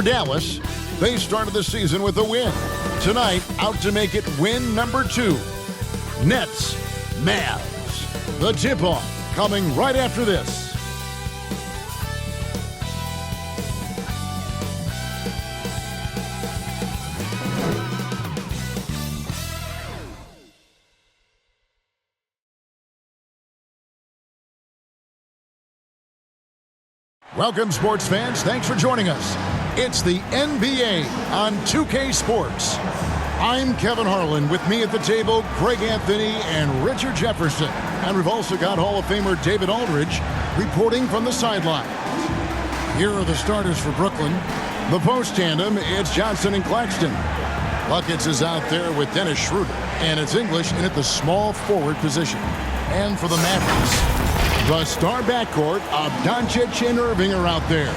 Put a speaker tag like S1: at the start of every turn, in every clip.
S1: Dallas, they started the season with a win. Tonight, out to make it win number 2. Nets, Mavs. The tip-off coming right after this. Welcome, sports fans. Thanks for joining us. It's the NBA on 2K Sports. I'm Kevin Harlan. With me at the table, Greg Anthony and Richard Jefferson. And we've also got Hall of Famer David Aldridge reporting from the sideline. Here are the starters for Brooklyn. The post tandem, it's Johnson and Claxton. Buckets is out there with Dennis Schroeder. And it's English in at the small forward position. And for the Mavericks, the star backcourt of Doncic and Irving are out there.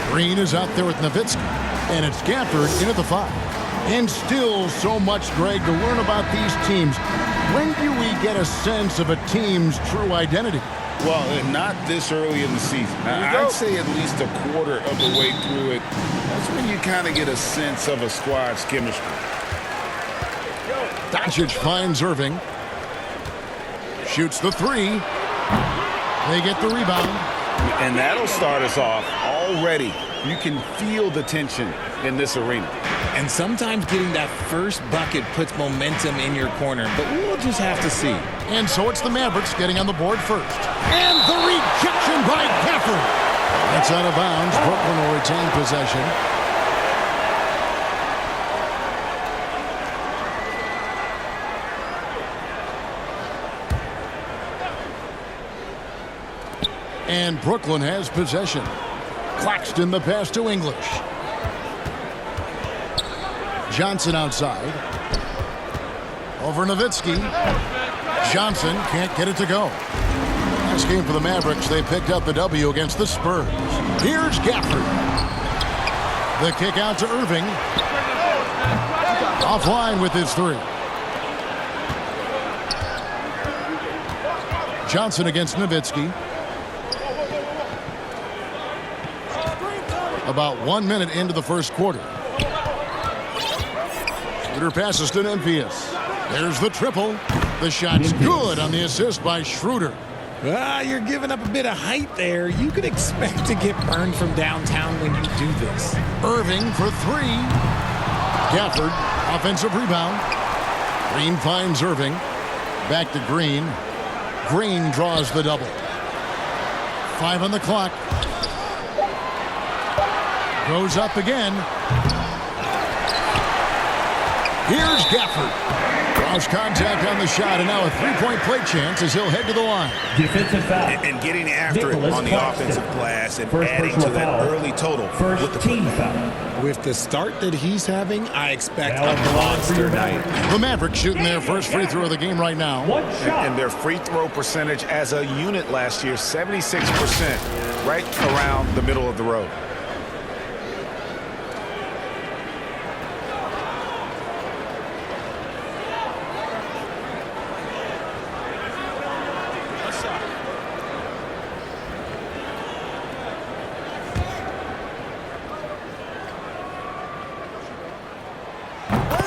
S1: Green is out there with Nowitzki, and it's Gafford in at the 5. And still so much, Greg, to learn about these teams. When do we get a sense of a team's true identity?
S2: Well, not this early in the season. I'd say at least a quarter of the way through it. That's when you kind of get a sense of a squad's chemistry.
S1: Doncic finds Irving. Shoots the 3. They get the rebound.
S2: And that'll start us off already. You can feel the tension in this arena.
S3: And sometimes getting that first bucket puts momentum in your corner, but we'll just have to see.
S1: And so it's the Mavericks getting on the board first. And the rejection by Gafford. That's out of bounds. Brooklyn will retain possession. And Brooklyn has possession. Claxton the pass to English. Johnson outside. Over Nowitzki. Johnson can't get it to go. Nice game for the Mavericks. They picked up the W against the Spurs. Here's Gafford. The kick out to Irving. Offline with his 3. Johnson against Nowitzki. About 1 minute into the first quarter. Schroeder passes to Nymphius. There's the triple. The shot's good on the assist by Schroeder.
S3: You're giving up a bit of height there. You could expect to get burned from downtown when you do this.
S1: Irving for 3. Gafford, offensive rebound. Green finds Irving. Back to Green. Green draws the double. 5 on the clock. Goes up again. Here's Gafford. Draws contact on the shot, and now a three-point play chance as he'll head to the line.
S4: Defensive foul.
S2: And getting after it on the offensive glass and
S4: First
S2: adding to that early total.
S4: First
S2: with the
S4: team foul.
S3: With the start that he's having, I expect
S4: Now
S3: a monster night.
S1: The Mavericks shooting their first free throw of the game right now.
S4: One shot.
S2: And their free throw percentage as a unit last year, 76%, right around the middle of the road.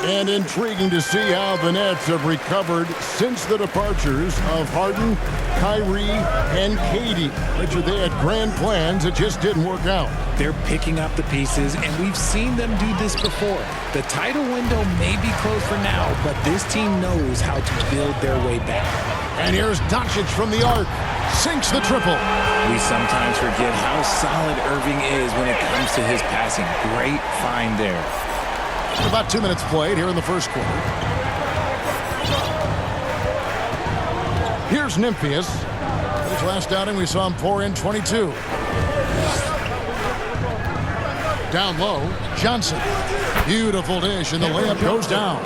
S1: And intriguing to see how the Nets have recovered since the departures of Harden, Kyrie, and KD. Richard, they had grand plans. It just didn't work out.
S3: They're picking up the pieces, and we've seen them do this before. The title window may be closed for now, but this team knows how to build their way back.
S1: And here's Doncic from the arc. Sinks the triple.
S3: We sometimes forget how solid Irving is when it comes to his passing. Great find there.
S1: About 2 minutes played here in the first quarter. Here's Nymphius. His last outing, we saw him pour in 22. Down low, Johnson. Beautiful dish, and the layup goes down.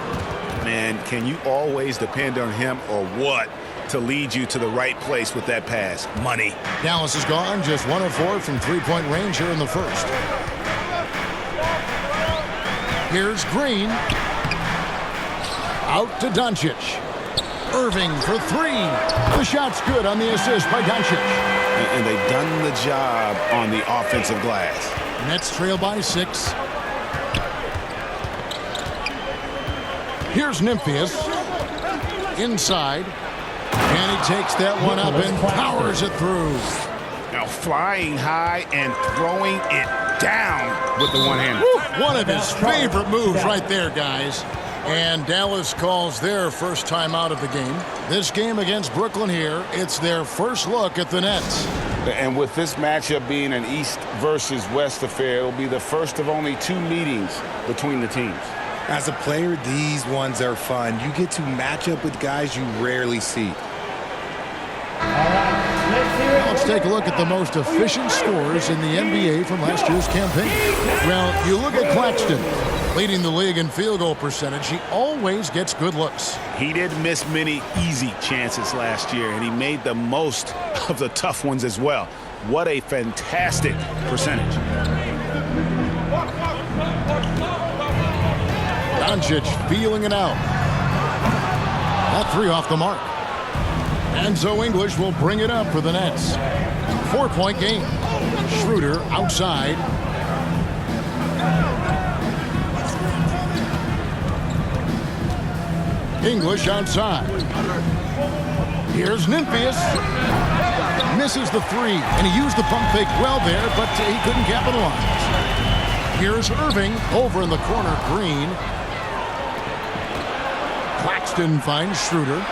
S2: Man, can you always depend on him or what to lead you to the right place with that pass? Money.
S1: Dallas is gone, just 1 of 4 from three-point range here in the first. Here's Green. Out to Doncic. Irving for 3. The shot's good on the assist by Doncic.
S2: And they've done the job on the offensive glass.
S1: Nets trail by 6. Here's Nymphius. Inside. And he takes that one up and powers it through.
S2: Now flying high and throwing it down with the one-hander.
S1: One of his favorite moves right there, guys. And Dallas calls their first time out of the game. This game against Brooklyn here, it's their first look at the Nets.
S2: And with this matchup being an East versus West affair, it'll be the first of only 2 meetings between the teams.
S5: As a player, these ones are fun. You get to match up with guys you rarely see.
S1: Let's take a look at the most efficient scorers in the NBA from last year's campaign. Well, you look at Claxton, leading the league in field goal percentage. He always gets good looks.
S2: He didn't miss many easy chances last year, and he made the most of the tough ones as well. What a fantastic percentage.
S1: Doncic feeling it out. That 3 off the mark. Enzo English will bring it up for the Nets. 4-point game. Schroeder outside. English outside. Here's Nymphius. Misses the 3, and he used the pump fake well there, but he couldn't capitalize. Here's Irving over in the corner, Green. Claxton finds Schroeder.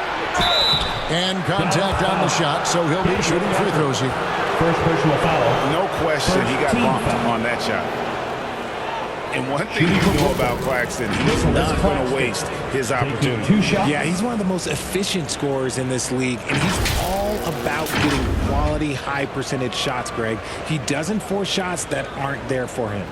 S1: And contact on the shot, so he'll be shooting free throws here.
S4: First personal foul.
S2: No question he got bumped on that shot. And one thing you know about Claxton, he's not going to waste his opportunity.
S4: 2 shots.
S3: Yeah, he's one of the most efficient scorers in this league, and he's all about getting quality, high percentage shots, Greg. He doesn't force shots that aren't there for him.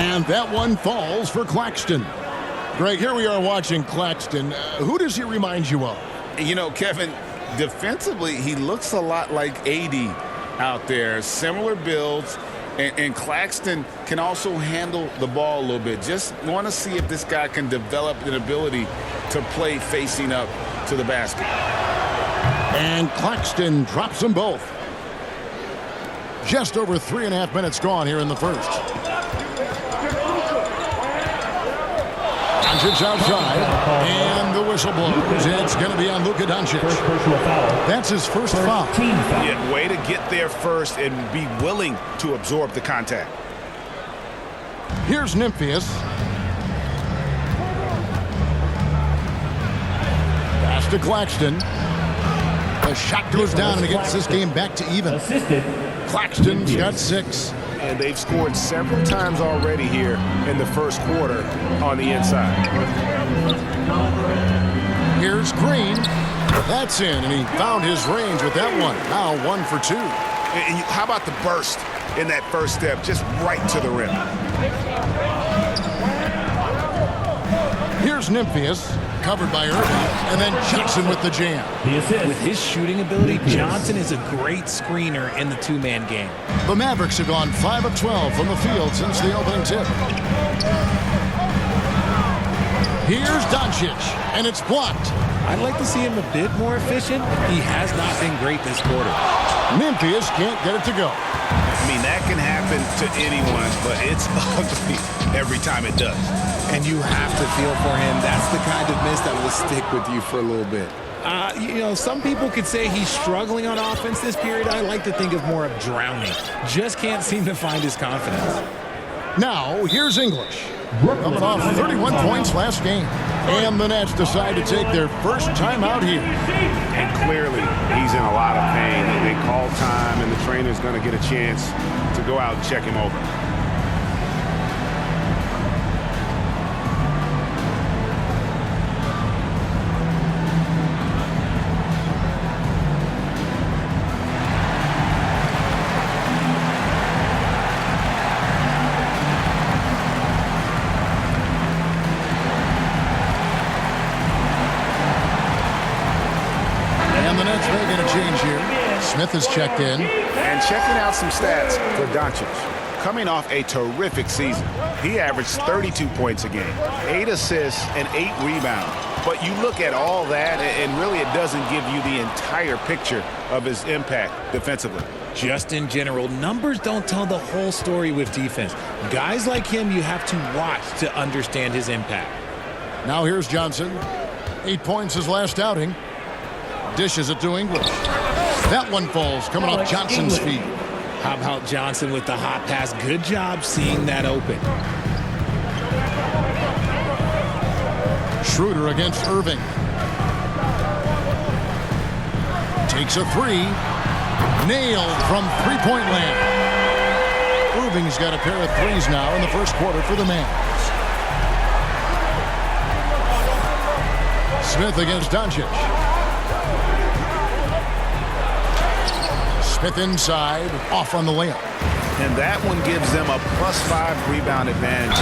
S1: And that one falls for Claxton. Greg, here we are watching Claxton. Who does he remind you of?
S2: You know, Kevin, defensively, he looks a lot like AD out there. Similar builds, and Claxton can also handle the ball a little bit. Just want to see if this guy can develop an ability to play facing up to the basket.
S1: And Claxton drops them both. Just over 3.5 minutes gone here in the first. Doncic outside, and the whistle blows. It's going to be on Luka Doncic.
S4: First personal foul.
S1: That's his first foul.
S4: Team foul.
S2: Yeah, way to get there first and be willing to absorb the contact.
S1: Here's Nymphius. Pass to Claxton. The shot goes down and it gets this game back to even.
S4: Assisted.
S1: Claxton's got 6.
S2: And they've scored several times already here in the first quarter on the inside.
S1: Here's Green. That's in, and he found his range with that one. Now 1 for 2.
S2: And how about the burst in that first step, just right to the rim?
S1: Here's Nymphius, covered by Irving, and then Johnson with the jam.
S4: The assist.
S3: With his shooting ability, Johnson is a great screener in the 2-man game.
S1: The Mavericks have gone 5 of 12 from the field since the opening tip. Here's Doncic, and it's blocked.
S3: I'd like to see him a bit more efficient. He has not been great this quarter.
S1: Nymphius can't get it to go.
S2: I mean, that can happen to anyone, but it's ugly every time it does.
S5: And you have to feel for him. That's the kind of miss that will stick with you for a little bit.
S3: You know, some people could say he's struggling on offense this period. I like to think of more of drowning. Just can't seem to find his confidence.
S1: Now, here's English. Coming off 31 points last game. And the Nets decide to take their first time out here.
S2: And clearly, he's in a lot of pain. They call time, and the trainer's going to get a chance to go out and check him over.
S1: Smith is checked in.
S2: And checking out some stats for Doncic. Coming off a terrific season, he averaged 32 points a game, 8 assists, and 8 rebounds. But you look at all that, and really it doesn't give you the entire picture of his impact defensively.
S3: Just in general, numbers don't tell the whole story with defense. Guys like him, you have to watch to understand his impact.
S1: Now here's Johnson. 8 points his last outing. Dishes it to English. That one falls, coming off Johnson's feet.
S3: How about Johnson with the hot pass? Good job seeing that open.
S1: Schroeder against Irving. Takes a three. Nailed from three-point land. Irving's got a pair of threes now in the first quarter for the Mavs. Smith against Doncic. Smith inside, off on the layup.
S2: And that one gives them a +5 rebound advantage.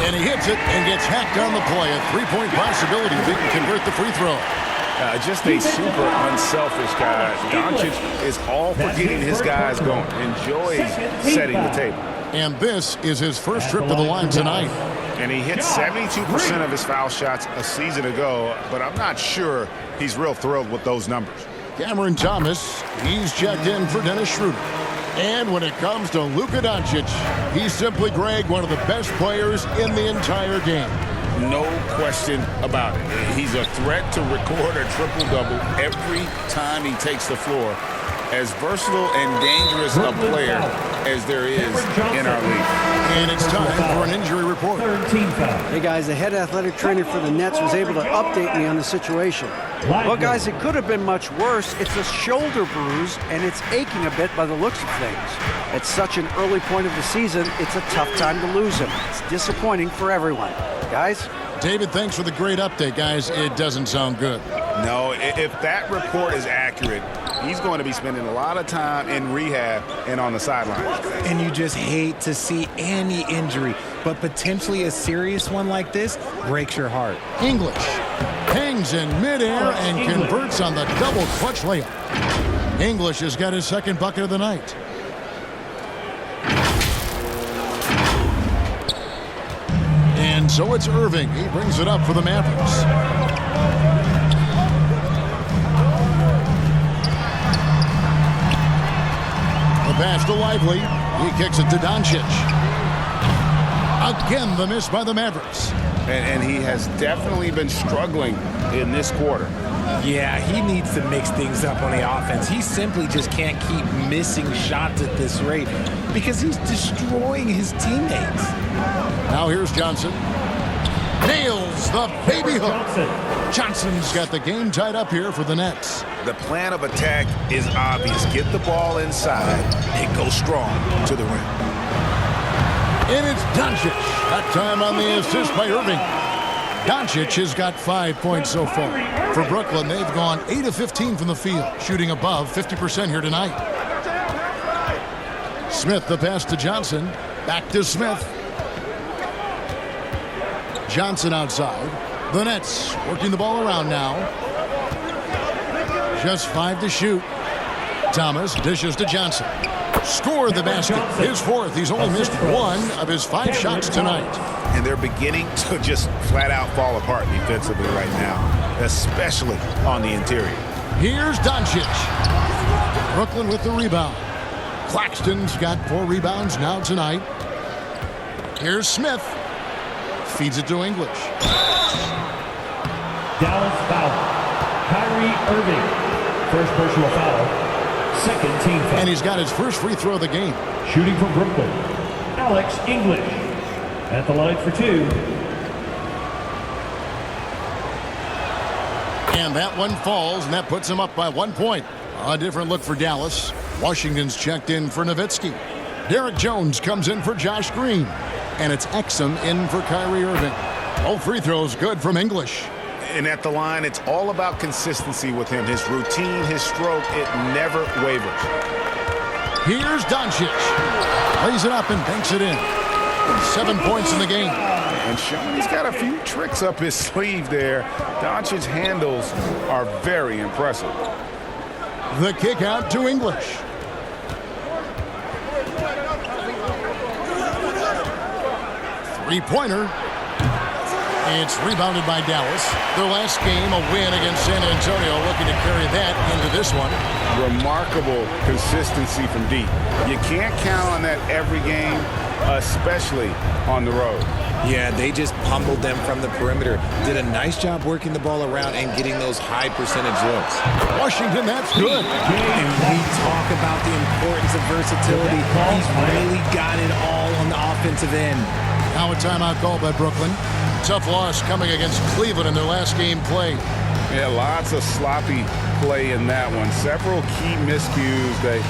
S1: And he hits it and gets hacked on the play. A three-point possibility if he can convert the free throw.
S2: Just a super unselfish guy. Doncic is all for getting his guys going. Enjoys setting the table.
S1: And this is his first trip to the line tonight.
S2: And he hit 72% of his foul shots a season ago, but I'm not sure he's real thrilled with those numbers.
S1: Cameron Thomas, he's checked in for Dennis Schroeder. And when it comes to Luka Doncic, he's simply, Greg, one of the best players in the entire game.
S2: No question about it. He's a threat to record a triple-double every time he takes the floor. As versatile and dangerous a player as there is in our league.
S1: And it's time for an injury report.
S6: Hey guys, the head athletic trainer for the Nets was able to update me on the situation. Well guys, it could have been much worse. It's a shoulder bruise and it's aching a bit by the looks of things. At such an early point of the season, it's a tough time to lose him. It's disappointing for everyone. Guys?
S1: David, thanks for the great update, guys. It doesn't sound good.
S2: No, if that report is accurate, he's going to be spending a lot of time in rehab and on the sidelines.
S3: And you just hate to see any injury, but potentially a serious one like this breaks your heart.
S1: English hangs in midair and converts on the double clutch layup. English has got his second bucket of the night. And so it's Irving. He brings it up for the Mavericks. The pass to Lively. He kicks it to Doncic. Again, the miss by the Mavericks.
S2: And he has definitely been struggling in this quarter.
S3: Yeah, he needs to mix things up on the offense. He simply just can't keep missing shots at this rate because he's destroying his teammates.
S1: Now here's Johnson. Nails the baby hook. Johnson's got the game tied up here for the Nets.
S2: The plan of attack is obvious. Get the ball inside and go strong to the rim.
S1: And it's Doncic. That time on the assist by Irving. Doncic has got 5 points so far. For Brooklyn, they've gone 8 of 15 from the field, shooting above 50% here tonight. Smith, the pass to Johnson. Back to Smith. Johnson outside. The Nets working the ball around now. Just 5 to shoot. Thomas dishes to Johnson. Scored the basket. His fourth. He's only missed 1 of his 5 shots tonight.
S2: And they're beginning to just flat out fall apart defensively right now, especially on the interior.
S1: Here's Doncic. Brooklyn with the rebound. Claxton's got 4 rebounds now tonight. Here's Smith. Feeds it to English.
S4: Dallas foul. Kyrie Irving. First personal foul. Second team foul.
S1: And he's got his first free throw of the game.
S4: Shooting from Brooklyn, Alex English. At the line for 2.
S1: And that one falls, and that puts him up by 1 point. A different look for Dallas. Washington's checked in for Nowitzki. Derek Jones comes in for Josh Green. And it's Exum in for Kyrie Irving. All free throws good from English.
S2: And at the line, it's all about consistency with him. His routine, his stroke, it never wavers.
S1: Here's Doncic. Lays it up and banks it in. 7 points in the game.
S2: And Sean, he's got a few tricks up his sleeve there. Doncic's handles are very impressive.
S1: The kick out to English. Three-pointer. It's rebounded by Dallas. Their last game, a win against San Antonio, looking to carry that into this one.
S2: Remarkable consistency from deep. You can't count on that every game, especially on the road.
S5: Yeah, they just pummeled them from the perimeter. Did a nice job working the ball around and getting those high percentage looks.
S1: Washington, that's good.
S3: And we talk about the importance of versatility. He's really got it all on the offensive end.
S1: Now a timeout call by Brooklyn. Tough loss coming against Cleveland in their last game played.
S2: Yeah, lots of sloppy play in that one. Several key miscues. They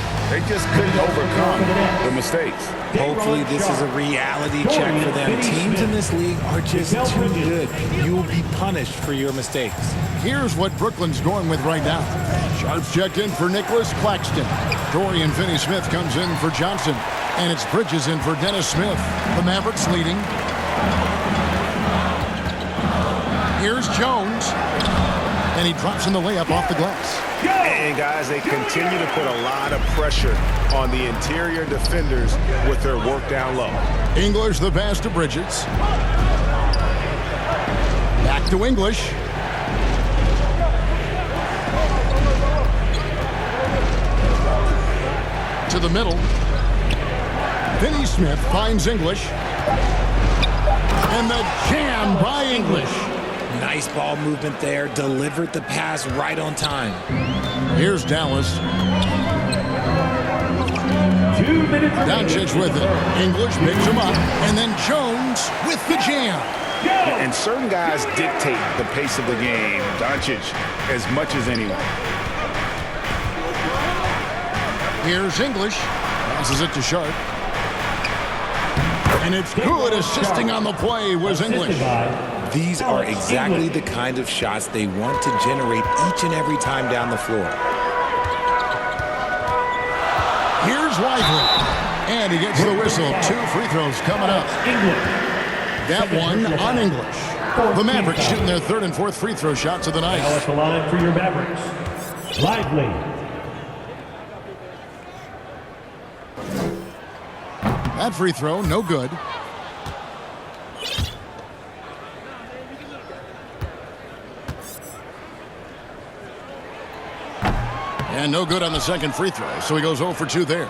S2: just couldn't overcome the mistakes.
S3: Hopefully this is a reality check for them. Teams in this league are just too good. You will be punished for your mistakes.
S1: Here's what Brooklyn's going with right now. Sharps checked in for Nicholas Claxton. Dorian Finney-Smith comes in for Johnson. And it's Bridges in for Dennis Smith. The Mavericks leading. Here's Jones. And he drops in the layup off the glass.
S7: And guys, they continue to put a lot of pressure on the interior defenders with their work down low.
S1: English the pass to Bridges. Back to English. To the middle. Finney-Smith finds English. And the jam by English.
S3: Nice ball movement there. Delivered the pass right on time.
S1: Here's Dallas.
S4: 2 minutes.
S1: Doncic with it. English picks him up. And then Jones with the jam.
S2: And certain guys dictate the pace of the game. Doncic as much as anyone.
S1: Here's English. Passes it to Sharp. And it's good. Assisting on the play was English.
S5: These are exactly the kind of shots they want to generate each and every time down the floor.
S1: Here's Lively. And he gets the whistle. 2 free throws coming up. That one on English. The Mavericks shooting their 3rd and 4th free throw shots of the night.
S4: Now at the line for your Mavericks. Lively.
S1: That free throw, no good. And no good on the second free throw, so he goes 0 for 2 there.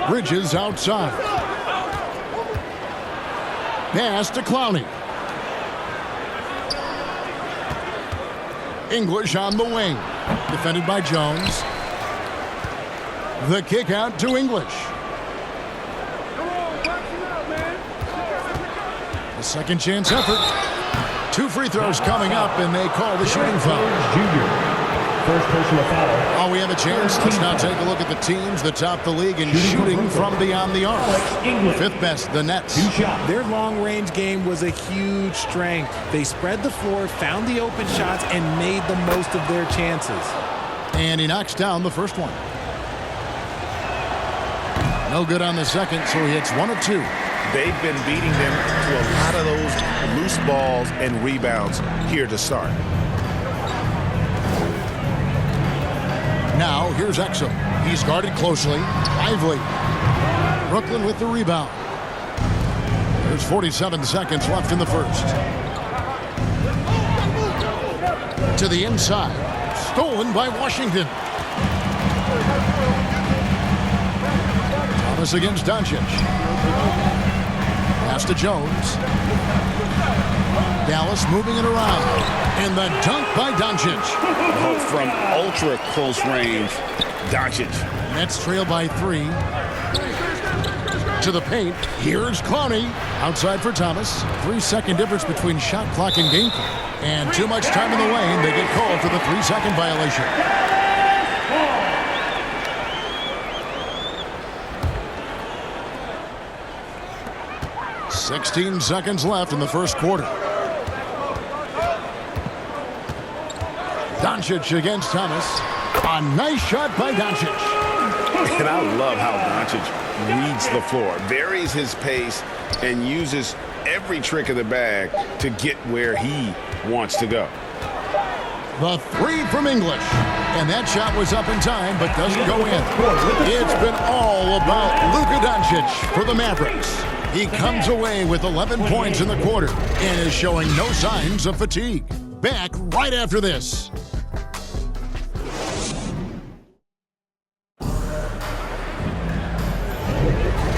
S1: Bridges outside. Pass to Clowney. English on the wing. Defended by Jones. The kick out to English. A second chance effort. 2 free throws coming up, and they call the shooting foul.
S4: Junior. First personal foul.
S1: Oh, we have a chance. Let's now take a look at the teams that top the league in shooting from beyond the arc. 5th best, the Nets.
S3: Their long-range game was a huge strength. They spread the floor, found the open shots, and made the most of their chances.
S1: And he knocks down the first one. No good on the second, so he hits 1 of 2.
S7: They've been beating them to a lot of those loose balls and rebounds here to start.
S1: Now, here's Exum. He's guarded closely. Lively. Brooklyn with the rebound. There's 47 seconds left in the first. To the inside. Stolen by Washington. Thomas against Doncic. Pass to Jones. Dallas moving it around. And the dunk by Doncic.
S2: From ultra close range, Doncic.
S1: Nets trail by 3. To the paint. Here's Clowney. Outside for Thomas. 3-second difference between shot clock and game clock. And too much time in the lane. They get called for the 3-second violation. $16 seconds left in the first quarter. Doncic against Thomas. A nice shot by Doncic.
S2: And I love how Doncic reads the floor, varies his pace, and uses every trick of the bag to get where he wants to go.
S1: The three from English. And that shot was up in time, but doesn't go in. It's been all about Luka Doncic for the Mavericks. He comes away with 11 points in the quarter and is showing no signs of fatigue. Back right after this.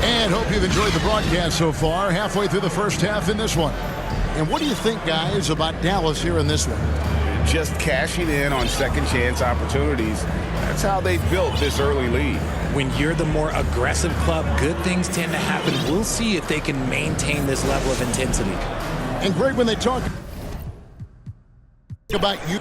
S1: And hope you've enjoyed the broadcast so far, halfway through the first half in this one. And what do you think, guys, about Dallas here in this one?
S2: Just cashing in on second chance opportunities. That's how they built this early lead.
S3: When you're the more aggressive club, good things tend to happen. We'll see if they can maintain this level of intensity.
S1: And Greg, when they talk about you